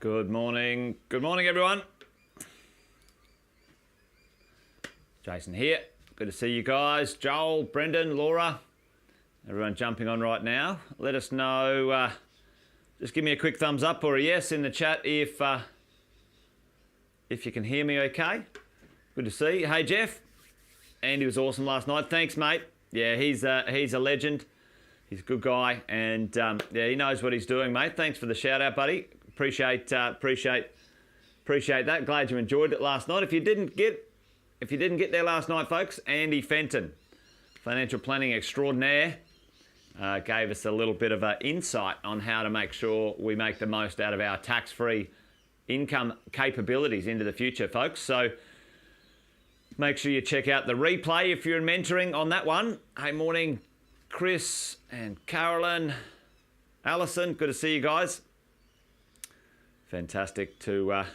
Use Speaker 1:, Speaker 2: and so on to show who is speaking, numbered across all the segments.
Speaker 1: Good morning. Good morning, everyone. Jason here. Good to see you guys. Joel, Brendan, Laura, everyone jumping on right now. Let us know. Just give me a quick thumbs up or a yes in the chat if you can hear me okay. Good to see you. Hey, Jeff. Andy was awesome last night. Thanks, mate. Yeah, he's a legend. He's a good guy, and yeah, he knows what he's doing, mate. Thanks for the shout out, buddy. Appreciate that. Glad you enjoyed it last night. If you didn't get there last night, folks, Andy Fenton, financial planning extraordinaire, gave us a little bit of an insight on how to make sure we make the most out of our tax-free income capabilities into the future, folks. So make sure you check out the replay if you're mentoring on that one. Hey, morning, Chris and Carolyn, Alison. Good to see you guys. Fantastic to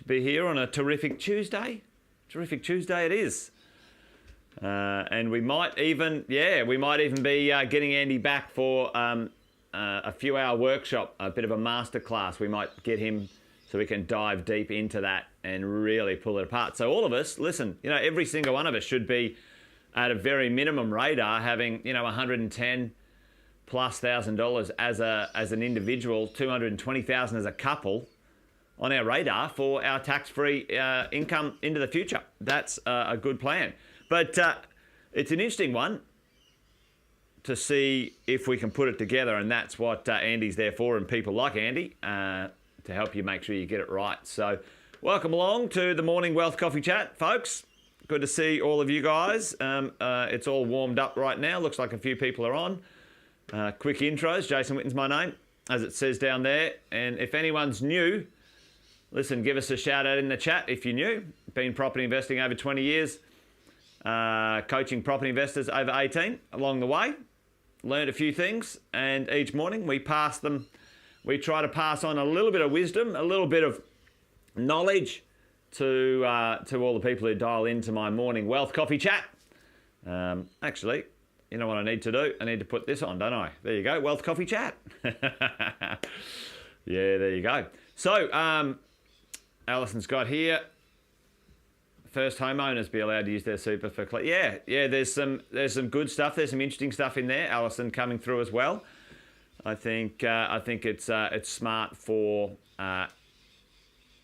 Speaker 1: be here on a terrific Tuesday. Terrific Tuesday it is. And we might even be getting Andy back for a few hour workshop, a bit of a masterclass. We might get him so we can dive deep into that and really pull it apart. So all of us, listen, every single one of us should be at a very minimum radar having, $110,000+ as an individual, $220,000 as a couple on our radar for our tax-free income into the future. That's a good plan. But it's an interesting one to see if we can put it together, and that's what Andy's there for, and people like Andy to help you make sure you get it right. So welcome along to the Morning Wealth Coffee Chat, folks. Good to see all of you guys. It's all warmed up right now. Looks like a few people are on. Quick intros. Jason Witten's my name, as it says down there. And if anyone's new, listen, give us a shout out in the chat if you're new. Been property investing over 20 years. Coaching property investors over 18 along the way. Learned a few things, and each morning we try to pass on a little bit of wisdom, a little bit of knowledge to all the people who dial into my Morning Wealth Coffee Chat. Actually, you know what I need to do? I need to put this on, don't I? There you go, Wealth Coffee Chat. Yeah, there you go. So, Alison's got here, first homeowners be allowed to use their super for... Yeah, there's some good stuff. There's some interesting stuff in there. Alison coming through as well. I think it's smart for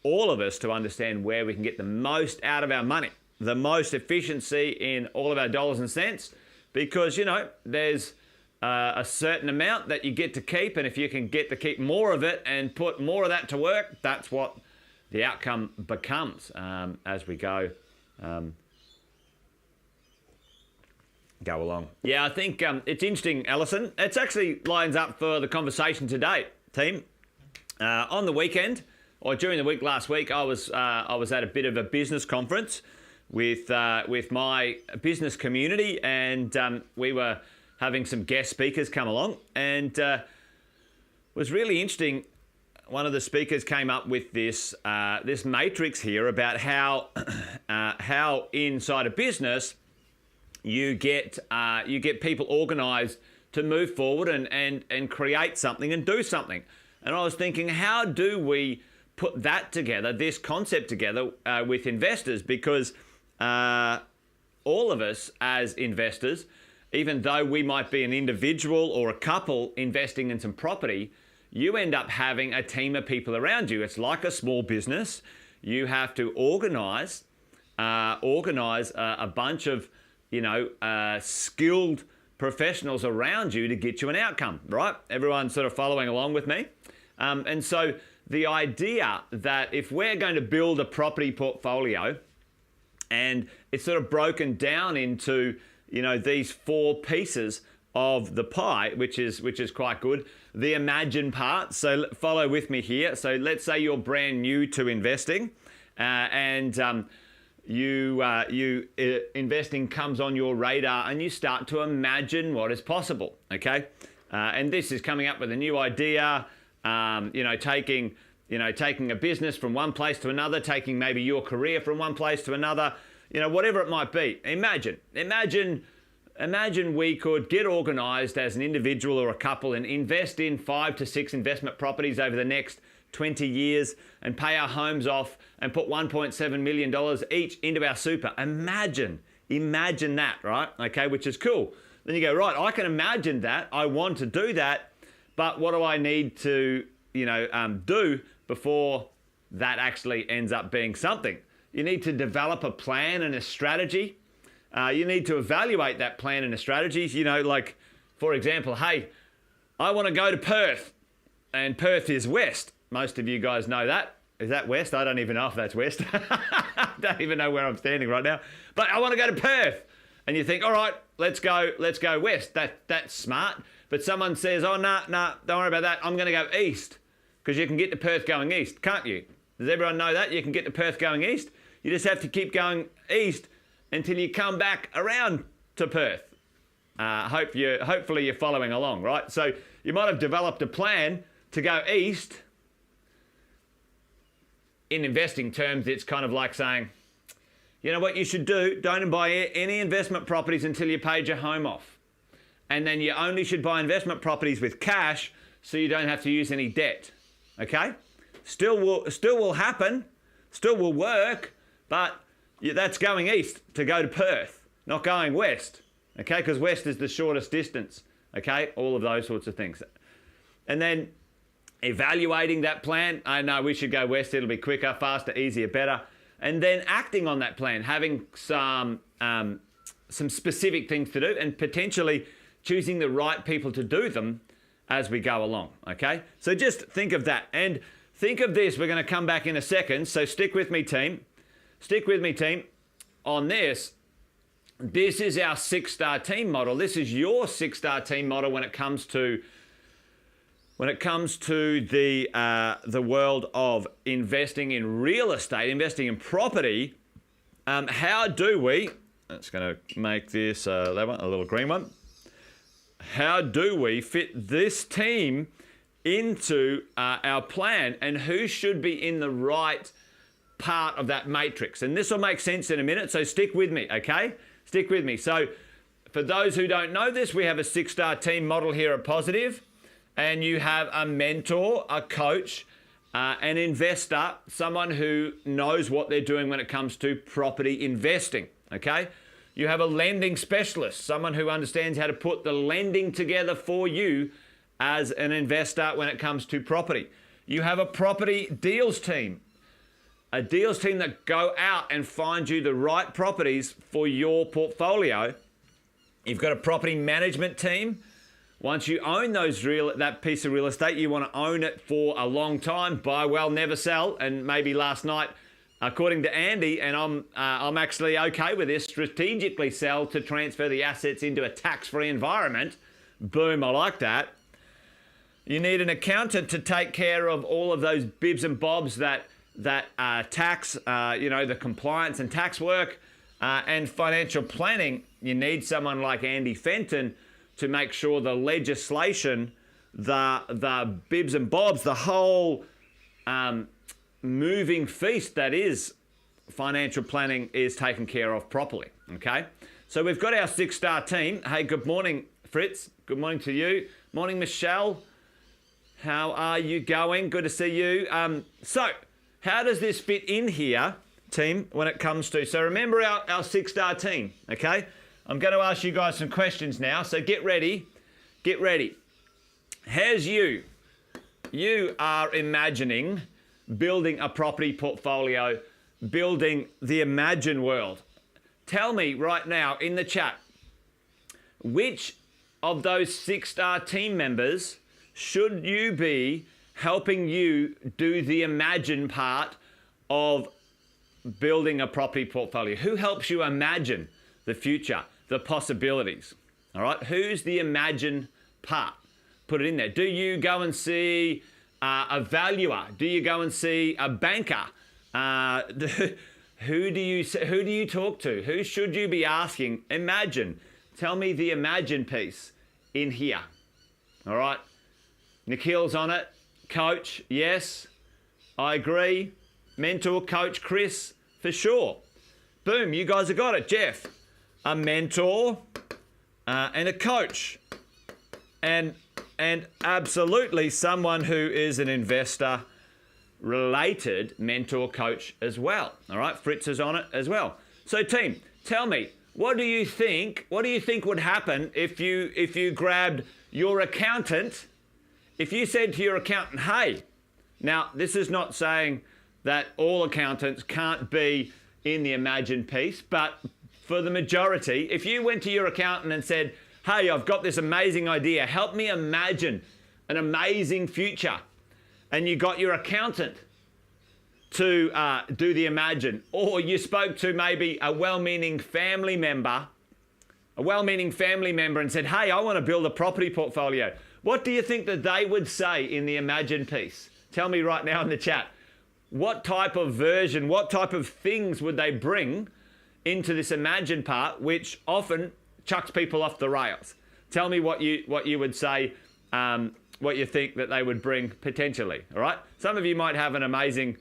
Speaker 1: all of us to understand where we can get the most out of our money, the most efficiency in all of our dollars and cents, because, there's a certain amount that you get to keep, and if you can get to keep more of it and put more of that to work, that's what the outcome becomes as we go along. Yeah, I think it's interesting, Alison. It actually lines up for the conversation today, team. On the weekend, or during the week last week, I was at a bit of a business conference with my business community, and we were having some guest speakers come along, and it was really interesting. One of the speakers came up with this matrix here about how inside a business you get people organised to move forward and create something and do something. And I was thinking, how do we put that together, this concept together with investors? Because all of us as investors, even though we might be an individual or a couple investing in some property, you end up having a team of people around you. It's like a small business. You have to organize a bunch of, skilled professionals around you to get you an outcome, right? Everyone's sort of following along with me. And so the idea that if we're going to build a property portfolio, and it's sort of broken down into, these four pieces of the pie, which is quite good. The imagine part. So follow with me here. So let's say you're brand new to investing, and investing comes on your radar, and you start to imagine what is possible. Okay, and this is coming up with a new idea. Taking a business from one place to another, taking maybe your career from one place to another. Whatever it might be. Imagine we could get organised as an individual or a couple and invest in 5 to 6 investment properties over the next 20 years and pay our homes off and put $1.7 million each into our super. Imagine that, right? Okay, which is cool. Then you go, right, I can imagine that. I want to do that, but what do I need to, do before that actually ends up being something? You need to develop a plan and a strategy. You need to evaluate that plan and the strategies. Like, for example, hey, I want to go to Perth, and Perth is west. Most of you guys know that. Is that west? I don't even know if that's west. I don't even know where I'm standing right now. But I want to go to Perth. And you think, all right, let's go west. That's smart. But someone says, oh, no, don't worry about that. I'm going to go east. Because you can get to Perth going east, can't you? Does everyone know that? You can get to Perth going east. You just have to keep going east until you come back around to Perth. Hopefully you're following along, right? So you might have developed a plan to go east. In investing terms, it's kind of like saying, you know what you should do? Don't buy any investment properties until you paid your home off. And then you only should buy investment properties with cash so you don't have to use any debt. Okay? Still will happen, still will work, but that's going east to go to Perth, not going west. Okay? Because west is the shortest distance. Okay? All of those sorts of things. And then evaluating that plan. I know we should go west. It'll be quicker, faster, easier, better. And then acting on that plan, having some specific things to do and potentially choosing the right people to do them as we go along, okay? So just think of that. And think of this. We're going to come back in a second. So stick with me, team. Stick with me, team, on this. This is our 6-star team model. This is your 6-star team model when it comes to the world of investing in real estate, investing in property. How do we, that's going to make this that one, a little green one. How do we fit this team into our plan, and who should be in the right part of that matrix? And this will make sense in a minute, so stick with me, okay? Stick with me. So for those who don't know this, we have a 6-star team model here at Positive. And you have a mentor, a coach, an investor, someone who knows what they're doing when it comes to property investing, okay? You have a lending specialist, someone who understands how to put the lending together for you as an investor when it comes to property. You have a property deals team, a deals team that go out and find you the right properties for your portfolio. You've got a property management team. Once you own that piece of real estate, you want to own it for a long time. Buy well, never sell. And maybe last night, according to Andy, and I'm actually okay with this, strategically sell to transfer the assets into a tax-free environment. Boom, I like that. You need an accountant to take care of all of those bibs and bobs that tax, the compliance and tax work, and financial planning. You need someone like Andy Fenton to make sure the legislation, the bibs and bobs, the whole moving feast that is financial planning is taken care of properly, okay? So we've got our 6-star team. Hey, good morning, Fritz. Good morning to you. Morning, Michelle. How are you going? Good to see you. So how does this fit in here, team, when it comes to... So remember our 6-star team, okay? I'm going to ask you guys some questions now, so get ready. Get ready. Here's you. You are imagining building a property portfolio, building the Imagine world. Tell me right now in the chat, which of those 6-star team members should you be helping you do the Imagine part of building a property portfolio? Who helps you imagine the future, the possibilities? All right, who's the Imagine part? Put it in there. Do you go and see a valuer? Do you go and see a banker? Who do you talk to? Who should you be asking? Imagine. Tell me the Imagine piece in here. All right. Nikhil's on it. Coach, yes, I agree. Mentor, coach, Chris, for sure. Boom, you guys have got it. Jeff, a mentor and a coach. And absolutely someone who is an investor related mentor coach as well. All right, Fritz is on it as well. So team, tell me, what do you think would happen if you grabbed your accountant, if you said to your accountant, hey, now this is not saying that all accountants can't be in the Imagine piece, but for the majority, if you went to your accountant and said, hey, I've got this amazing idea, help me imagine an amazing future, and you got your accountant to do the Imagine, or you spoke to maybe a well-meaning family member and said, hey, I want to build a property portfolio. What do you think that they would say in the Imagine piece? Tell me right now in the chat. What type of version, what type of things would they bring into this Imagine part, which often chucks people off the rails? Tell me what you would say, what you think that they would bring potentially, all right? Some of you might have an amazing,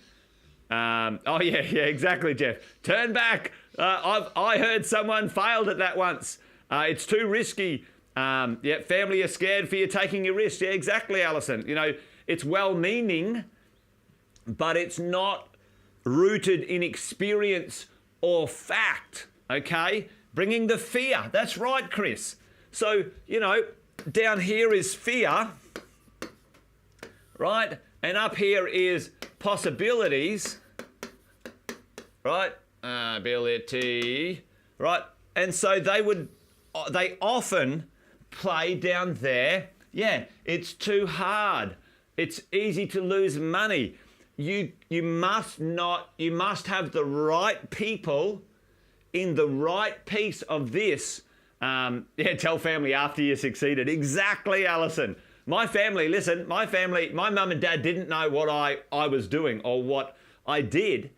Speaker 1: oh yeah, exactly, Jeff. Turn back. I heard someone failed at that once. It's too risky. Yeah, family are scared for you taking your risk. Yeah, exactly, Alison. You know, it's well-meaning, but it's not rooted in experience or fact, okay? Bringing the fear. That's right, Chris. So, you know, down here is fear, right? And up here is possibilities, right? Ability, right? And so they often play down there. Yeah, it's too hard. It's easy to lose money. You must have the right people in the right piece of this. Yeah, tell family after you succeeded. Exactly, Alison. My family, listen, my mum and dad didn't know what I was doing or what I did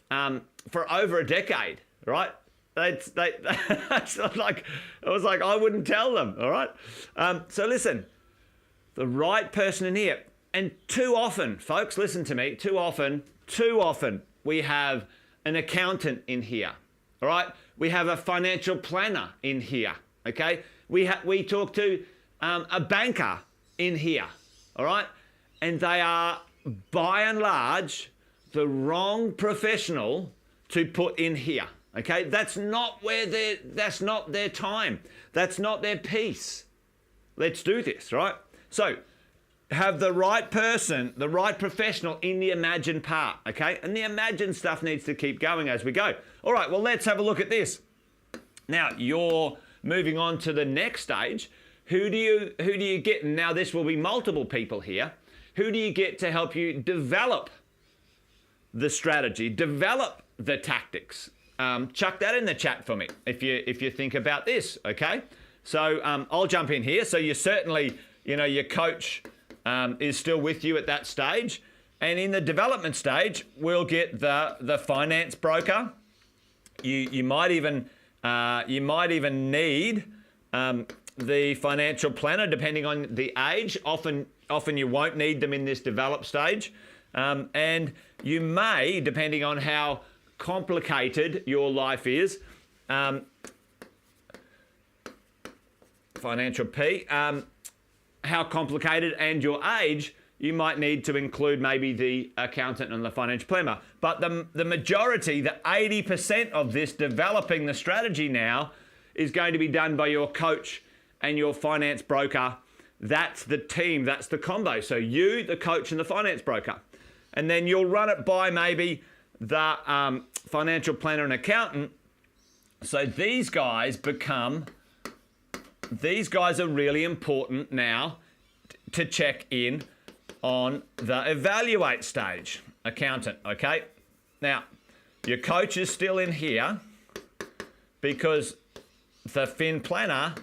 Speaker 1: for over a decade, right? It's like, it was like I wouldn't tell them, all right? So listen, the right person in here. And too often, folks, listen to me, too often, we have an accountant in here, all right? We have a financial planner in here, okay? We talk to a banker in here, all right? And they are, by and large, the wrong professional to put in here, okay? That's not their time. That's not their piece. Let's do this, right? So, have the right person, the right professional in the Imagine part, okay? And the Imagine stuff needs to keep going as we go. All right, well, let's have a look at this. Now, you're moving on to the next stage. Who do you get? And now this will be multiple people here. Who do you get to help you develop the strategy, develop the tactics? Chuck that in the chat for me if you think about this, okay? So I'll jump in here. So you certainly, you know, your coach is still with you at that stage. And in the development stage, we'll get the finance broker. You might even need the financial planner, depending on the age. Often you won't need them in this develop stage. And you may, depending on how complicated your life is, financial P, how complicated and your age, you might need to include maybe the accountant and the financial planner. But the majority, the 80% of this developing the strategy now is going to be done by your coach and your finance broker. That's the team, that's the combo. So you, the coach, and the finance broker. And then you'll run it by maybe the financial planner and accountant. So these guys are really important now to check in on the evaluate stage. Accountant, okay? Now, your coach is still in here because the fin planner,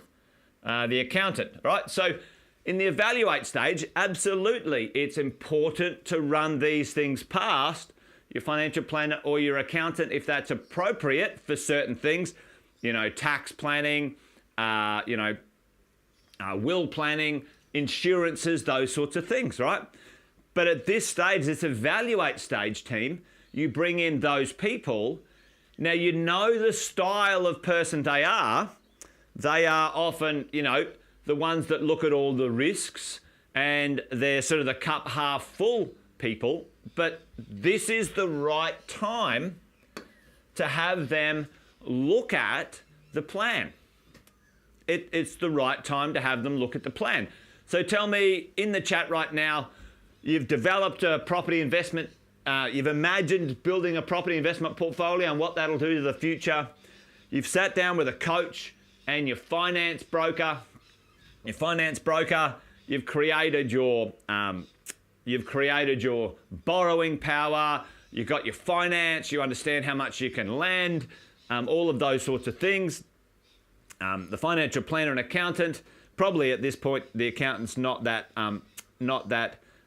Speaker 1: the accountant, right? So in the evaluate stage, absolutely, it's important to run these things past your financial planner or your accountant if that's appropriate for certain things, you know, tax planning, will planning, insurances, those sorts of things, right? But at this stage, this evaluate stage, team, you bring in those people. Now, you know the style of person they are. They are often, you know, the ones that look at all the risks, and they're sort of the cup half full people. but this is the right time to have them look at the plan. It's the right time to have them look at the plan. So tell me in the chat right now, you've developed a property investment, you've imagined building a property investment portfolio and what that'll do to the future. You've sat down with a coach and your finance broker. You've created your borrowing power. You've got your finance. You understand how much you can lend. All of those sorts of things. The financial planner and accountant. Probably at this point, the accountant's not that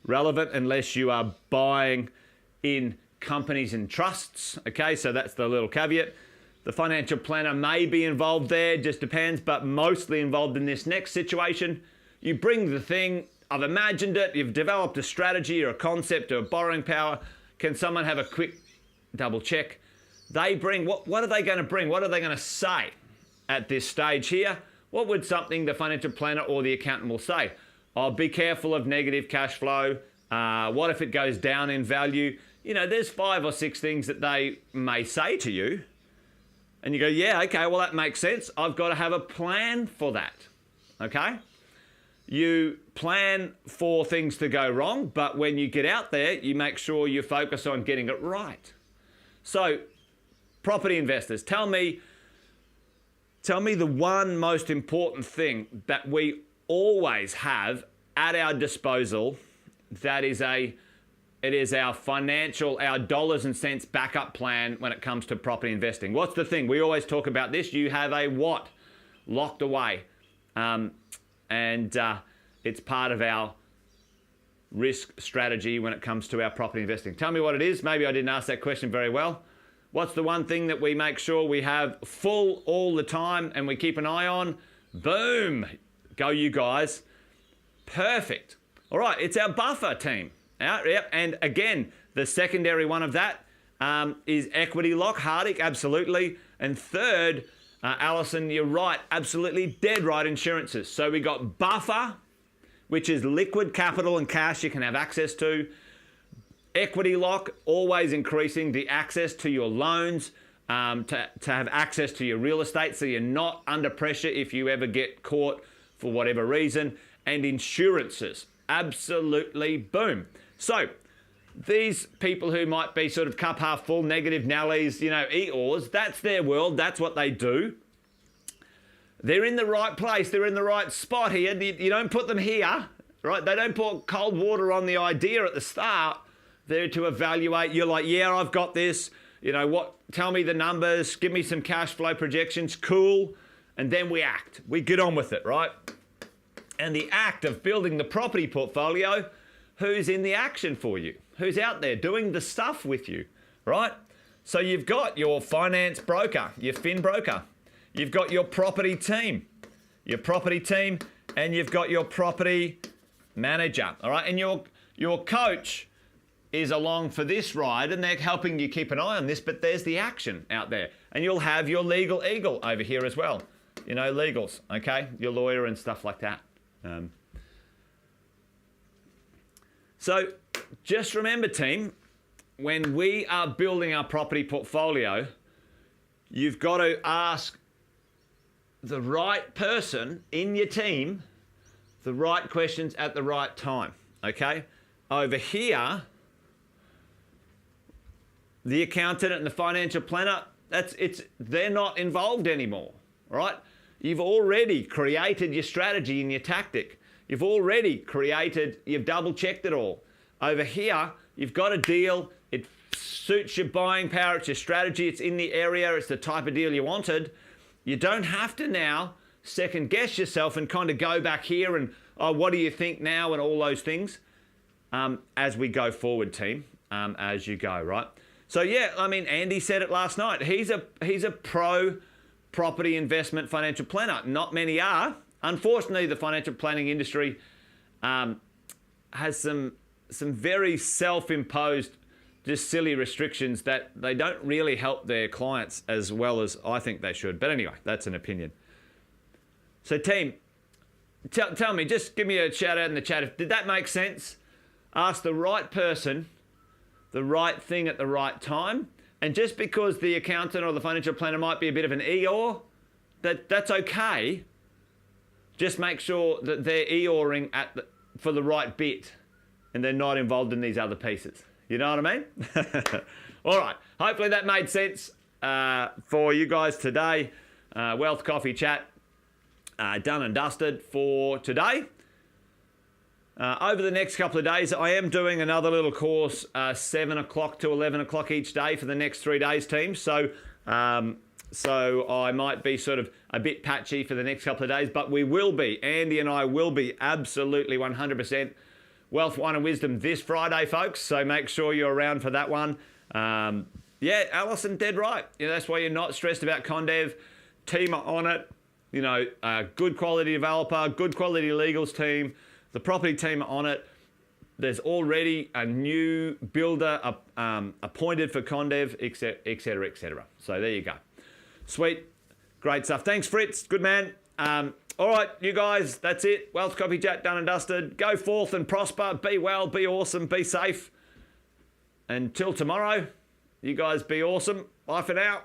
Speaker 1: relevant unless you are buying in companies and trusts. Okay, so that's the little caveat. The financial planner may be involved there, just depends, but mostly involved in this next situation. You bring the thing, I've imagined it, you've developed a strategy or a concept or a borrowing power. Can someone have a quick double check? They bring, what are they going to bring? What are they going to say at this stage here? What would something the financial planner or the accountant will say? Oh, be careful of negative cash flow. What if it goes down in value? You know, there's 5 or 6 things that they may say to you. And you go, yeah, okay, well, that makes sense. I've got to have a plan for that, okay? You plan for things to go wrong, but when you get out there, you make sure you focus on getting it right. So, property investors, tell me the one most important thing that we always have at our disposal that is our financial, our dollars and cents backup plan when it comes to property investing. What's the thing? We always talk about this. You have a what locked away. It's part of our risk strategy when it comes to our property investing. Tell me what it is. Maybe I didn't ask that question very well. What's the one thing that we make sure we have full all the time and we keep an eye on? Boom. Go you guys. Perfect. All right, it's our buffer team. Yep. And again, the secondary one of that is equity lock. Hardik, absolutely. And third, Alison, you're right, absolutely dead right, insurances. So we got buffer, which is liquid capital and cash you can have access to. Equity lock, always increasing the access to your loans, to have access to your real estate so you're not under pressure if you ever get caught for whatever reason. And insurances, absolutely boom. So these people who might be sort of cup half full, negative Nellies, you know, Eeyores, that's their world. That's what they do. They're in the right place. They're in the right spot here. You don't put them here, right? They don't put cold water on the idea at the start. They're to evaluate. You're like, yeah, I've got this. You know what? Tell me the numbers. Give me some cash flow projections. Cool. And then we act. We get on with it, right? And the act of building the property portfolio, who's in the action for you? Who's out there doing the stuff with you, right? So you've got your finance broker, your fin broker. You've got your property team, and you've got your property manager, all right? And your coach is along for this ride, and they're helping you keep an eye on this, but there's the action out there. And you'll have your legal eagle over here as well. You know, legals, okay? Your lawyer and stuff like that. So just remember, team, when we are building our property portfolio, you've got to ask the right person in your team the right questions at the right time, okay? Over here, the accountant and the financial planner, they're not involved anymore, right? You've already created your strategy and your tactic. You've double-checked it all. Over here, you've got a deal. It suits your buying power. It's your strategy. It's in the area. It's the type of deal you wanted. You don't have to now second-guess yourself and kind of go back here and, oh, what do you think now, and all those things as we go forward, team, as you go, right? So, yeah, I mean, Andy said it last night. He's a pro property investment financial planner. Not many are. Unfortunately, the financial planning industry has some very self-imposed, just silly restrictions that they don't really help their clients as well as I think they should. But anyway, that's an opinion. So team, tell me, just give me a shout out in the chat. Did that make sense? Ask the right person the right thing at the right time. And just because the accountant or the financial planner might be a bit of an Eeyore, that's okay. Just make sure that they're Eeyoring for the right bit and they're not involved in these other pieces. You know what I mean? All right. Hopefully that made sense for you guys today. Wealth Coffee Chat done and dusted for today. Over the next couple of days, I am doing another little course, 7 o'clock to 11 o'clock each day for the next 3 days, team. So I might be sort of a bit patchy for the next couple of days, but we will be, Andy and I will be absolutely 100% Wealth, Wine and Wisdom this Friday, folks. So make sure you're around for that one. Yeah, Alison, dead right. That's why you're not stressed about Condev. Team are on it. Good quality developer, good quality legals team. The property team are on it. There's already a new builder appointed for Condev, etc., etc. So there you go. Sweet. Great stuff. Thanks, Fritz. Good man. All right, you guys, that's it. Wealth Coffee Chat done and dusted. Go forth and prosper. Be well, be awesome, be safe. Until tomorrow, you guys be awesome. Bye for now.